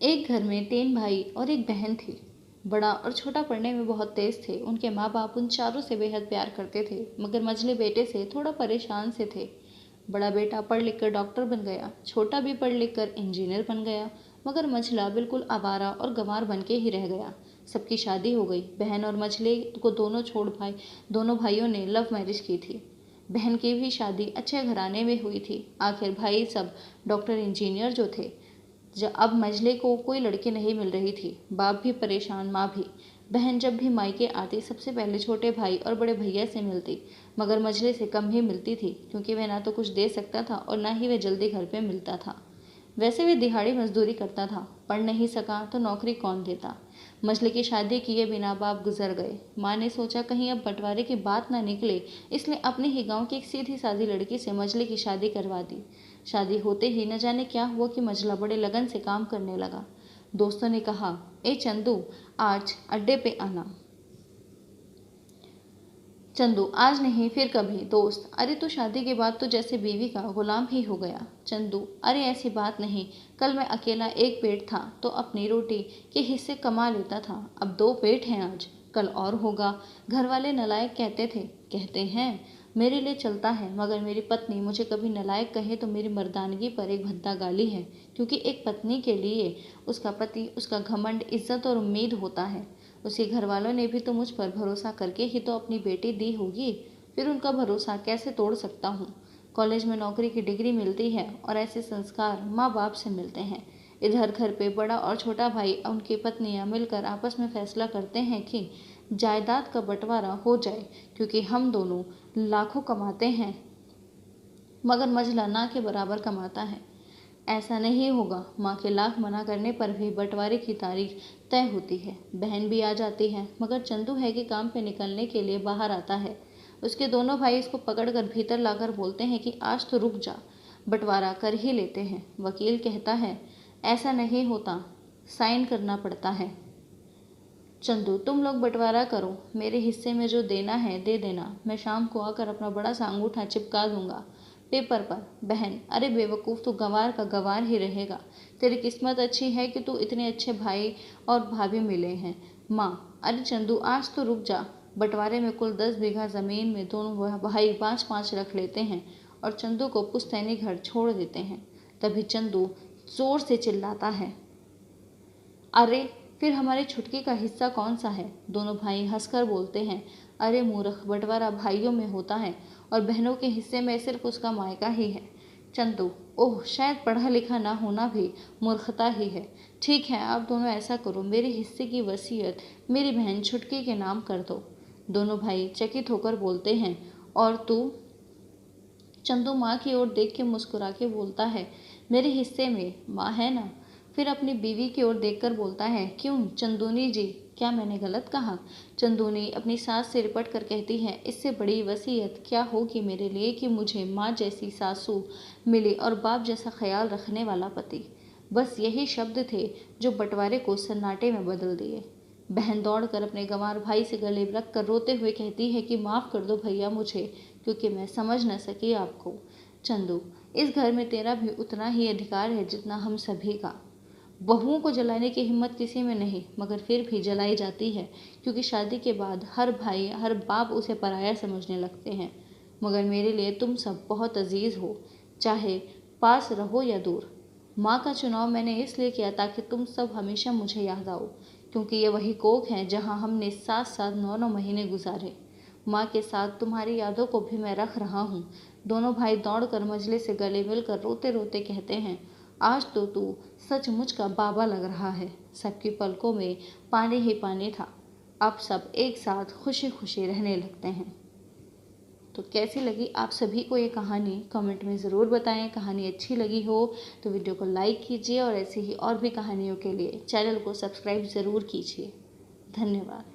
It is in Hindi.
एक घर में 3 भाई और एक बहन थी। बड़ा और छोटा पढ़ने में बहुत तेज थे। उनके माँ बाप उन चारों से बेहद प्यार करते थे, मगर मझले बेटे से थोड़ा परेशान से थे। बड़ा बेटा पढ़ लिख कर डॉक्टर बन गया, छोटा भी पढ़ लिख कर इंजीनियर बन गया, मगर मझला बिल्कुल आवारा और गंवार बन के ही रह गया। सबकी शादी हो गई। बहन और मझले को दोनों भाइयों ने लव मैरिज की थी। बहन की भी शादी अच्छे घराने में हुई थी। आखिर भाई सब डॉक्टर इंजीनियर जो थे। अब मजले को कोई लड़की नहीं मिल रही थी। बाप भी परेशान, माँ भी। बहन जब भी मायके आती सबसे पहले छोटे भाई और बड़े भैया से मिलती, मगर मजले से कम ही मिलती थी, क्योंकि वह ना तो कुछ दे सकता था और ना ही वह जल्दी घर पे मिलता था। वैसे भी दिहाड़ी मजदूरी करता था, पढ़ नहीं सका तो नौकरी कौन देता। मजले की शादी किए बिना बाप गुजर गए। माँ ने सोचा कहीं अब बंटवारे की बात ना निकले, इसलिए अपने ही गांव की एक सीधी सादी लड़की से मजले की शादी करवा दी। शादी होते ही न जाने क्या हुआ कि मजला बड़े लगन से काम करने लगा। दोस्तों ने कहा, ए चंदू, आज अड्डे पे आना। चंदू, आज नहीं फिर कभी। दोस्त, अरे तू शादी के बाद तो जैसे बीवी का गुलाम ही हो गया। चंदू, अरे ऐसी बात नहीं, कल मैं अकेला एक पेट था तो अपनी रोटी के हिस्से कमा लेता था, अब 2 पेट हैं आज, कल और होगा। घर वाले नालायक कहते हैं मेरे लिए चलता है, मगर मेरी पत्नी मुझे कभी नालायक कहे तो मेरी मर्दानगी पर एक भद्दा गाली है, क्योंकि एक पत्नी के लिए उसका पति, उसका घमंड, इज्जत और उम्मीद होता है। उसके घर वालों ने भी तो मुझ पर भरोसा करके ही तो अपनी बेटी दी होगी, फिर उनका भरोसा कैसे तोड़ सकता हूँ। कॉलेज में नौकरी की डिग्री मिलती है और ऐसे संस्कार माँ बाप से मिलते हैं। इधर घर पे बड़ा और छोटा भाई और उनकी पत्नियां मिलकर आपस में फैसला करते हैं कि जायदाद का बंटवारा हो जाए, क्योंकि हम दोनों लाखों कमाते हैं, मगर मझला ना के बराबर कमाता है। ऐसा नहीं होगा। माँ के लाख मना करने पर भी बंटवारे की तारीख तय होती है। बहन भी आ जाती है, मगर चंदू है कि काम पे निकलने के लिए बाहर आता है। उसके दोनों भाई इसको पकड़कर भीतर लाकर बोलते हैं कि आज तो रुक जा, बंटवारा कर ही लेते हैं। वकील कहता है ऐसा नहीं होता, साइन करना पड़ता है। चंदू, तुम लोग बंटवारा करो, मेरे हिस्से में जो देना है दे देना, मैं शाम को आकर अपना बड़ा सा अंगूठा चिपका दूंगा पेपर पर। बहन, अरे बेवकूफ़, तू गंवार का गंवार ही रहेगा। तेरी किस्मत अच्छी है कि तू इतने अच्छे भाई और भाभी मिले हैं। माँ, अरे चंदू, आज तो रुक जा। बंटवारे में कुल 10 बीघा ज़मीन में दोनों भाई 5-5 रख लेते हैं और चंदू को पुश्तैनी घर छोड़ देते हैं। तभी चंदू जोर से चिल्लाता है, अरे फिर हमारी छुटकी का हिस्सा कौन सा है। दोनों भाई हंसकर बोलते हैं, अरे मूर्ख, बंटवारा भाइयों में होता है और बहनों के हिस्से में सिर्फ उसका मायका ही है। चंदू, ओह, शायद पढ़ा लिखा ना होना भी मूर्खता ही है। ठीक है, आप दोनों ऐसा करो, मेरे हिस्से की वसीयत मेरी बहन छुटकी के नाम कर दो। दोनों भाई चकित होकर बोलते हैं, और तू। चंदू माँ की ओर देख के मुस्कुरा के बोलता है, मेरे हिस्से में माँ है ना। फिर अपनी बीवी की ओर देखकर बोलता है, क्यों चंदूनी जी, क्या मैंने गलत कहा। चंदूनी अपनी सास से रिपट कर कहती है, इससे बड़ी वसीयत क्या होगी मेरे लिए कि मुझे माँ जैसी सासू मिले और बाप जैसा ख्याल रखने वाला पति। बस यही शब्द थे जो बंटवारे को सन्नाटे में बदल दिए। बहन दौड़कर अपने गंवार भाई से गले रख कर रोते हुए कहती है कि माफ़ कर दो भैया मुझे, क्योंकि मैं समझ न सकी आपको। चंदू, इस घर में तेरा भी उतना ही अधिकार है जितना हम सभी का। बहुओं को जलाने की हिम्मत किसी में नहीं, मगर फिर भी जलाई जाती है, क्योंकि शादी के बाद हर भाई हर बाप उसे पराया समझने लगते हैं। मगर मेरे लिए तुम सब बहुत अजीज़ हो, चाहे पास रहो या दूर। माँ का चुनाव मैंने इसलिए किया ताकि तुम सब हमेशा मुझे याद आओ, क्योंकि ये वही कोख है जहाँ हमने साथ साथ 9-9 महीने गुजारे। माँ के साथ तुम्हारी यादों को भी मैं रख रहा हूँ। दोनों भाई दौड़कर मजले से गले मिलकर रोते रोते कहते हैं, आज तो तू सचमुच का बाबा लग रहा है। सबकी पलकों में पानी ही पानी था। अब सब एक साथ खुशी खुशी रहने लगते हैं। तो कैसी लगी आप सभी को ये कहानी, कमेंट में ज़रूर बताएं। कहानी अच्छी लगी हो तो वीडियो को लाइक कीजिए और ऐसी ही और भी कहानियों के लिए चैनल को सब्सक्राइब ज़रूर कीजिए। धन्यवाद।